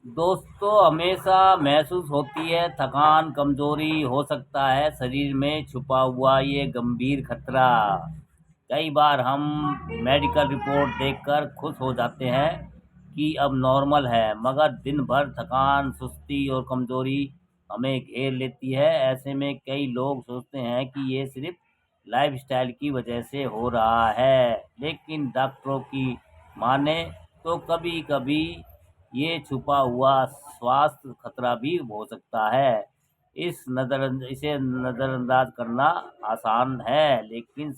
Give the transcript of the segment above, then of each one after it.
दोस्तों, हमेशा महसूस होती है थकान, कमजोरी हो सकता है शरीर में छुपा हुआ ये गंभीर खतरा। कई बार हम मेडिकल रिपोर्ट देखकर खुश हो जाते हैं कि अब नॉर्मल है, मगर दिन भर थकान, सुस्ती और कमजोरी हमें घेर लेती है। ऐसे में कई लोग सोचते हैं कि ये सिर्फ लाइफस्टाइल की वजह से हो रहा है, लेकिन डॉक्टरों की माने तो कभी कभी ये छुपा हुआ स्वास्थ्य खतरा भी हो सकता है। इसे नज़रअंदाज करना आसान है, लेकिन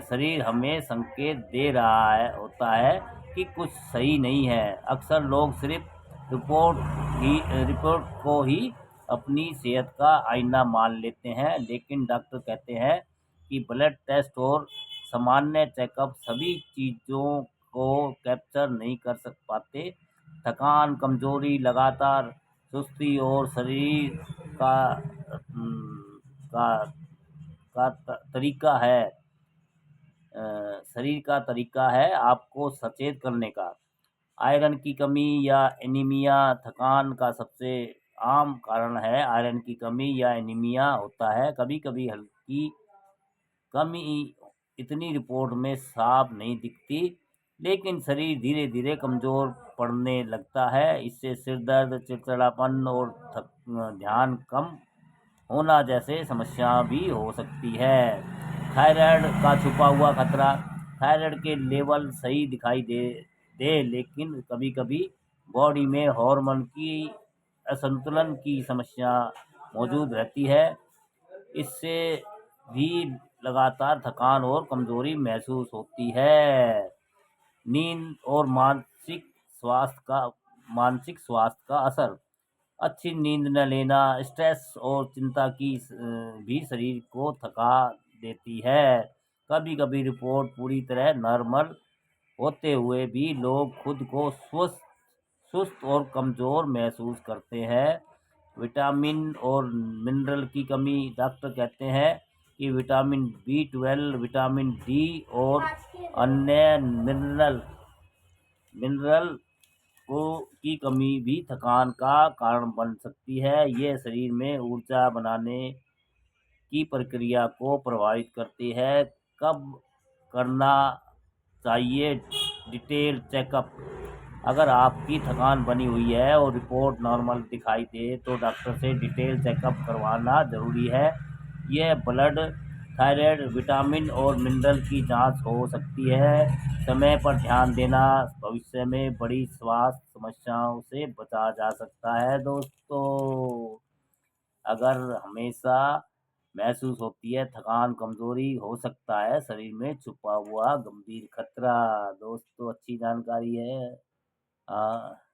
शरीर हमें संकेत दे रहा है होता है कि कुछ सही नहीं है। अक्सर लोग सिर्फ रिपोर्ट रिपोर्ट को ही अपनी सेहत का आईना मान लेते हैं, लेकिन डॉक्टर कहते हैं कि ब्लड टेस्ट और सामान्य चेकअप सभी चीज़ों को कैप्चर नहीं कर सक पाते। थकान, कमजोरी, लगातार सुस्ती और शरीर का का तरीका है शरीर का तरीका है आपको सचेत करने का। आयरन की कमी या एनीमिया थकान का सबसे आम कारण है। आयरन की कमी या एनीमिया होता है। कभी कभी हल्की कमी इतनी रिपोर्ट में साफ नहीं दिखती, लेकिन शरीर धीरे धीरे कमजोर पड़ने लगता है। इससे सिर दर्द, चिड़चिड़ापन और ध्यान कम होना जैसे समस्या भी हो सकती है। थायराइड का छुपा हुआ खतरा। थायराइड के लेवल सही दिखाई दे, लेकिन कभी कभी बॉडी में हार्मोन की असंतुलन की समस्या मौजूद रहती है। इससे भी लगातार थकान और कमजोरी महसूस होती है। नींद और मानसिक स्वास्थ्य का असर। अच्छी नींद न लेना, स्ट्रेस और चिंता भी शरीर को थका देती है। कभी कभी रिपोर्ट पूरी तरह नॉर्मल होते हुए भी लोग खुद को सुस्त और कमजोर महसूस करते हैं। विटामिन और मिनरल की कमी। डॉक्टर कहते हैं कि विटामिन B12, विटामिन डी और अन्य मिनरल की कमी भी थकान का कारण बन सकती है। ये शरीर में ऊर्जा बनाने की प्रक्रिया को प्रभावित करती है। कब करना चाहिए डिटेल चेकअप? अगर आपकी थकान बनी हुई है और रिपोर्ट नॉर्मल दिखाई दे तो डॉक्टर से डिटेल चेकअप करवाना ज़रूरी है। यह ब्लड, थायराइड, विटामिन और मिनरल की जांच हो सकती है। समय पर ध्यान देना भविष्य में बड़ी स्वास्थ्य समस्याओं से बचा जा सकता है। दोस्तों, अगर हमेशा महसूस होती है थकान, कमजोरी, हो सकता है शरीर में छुपा हुआ गंभीर खतरा। दोस्तों, अच्छी जानकारी है। हाँ।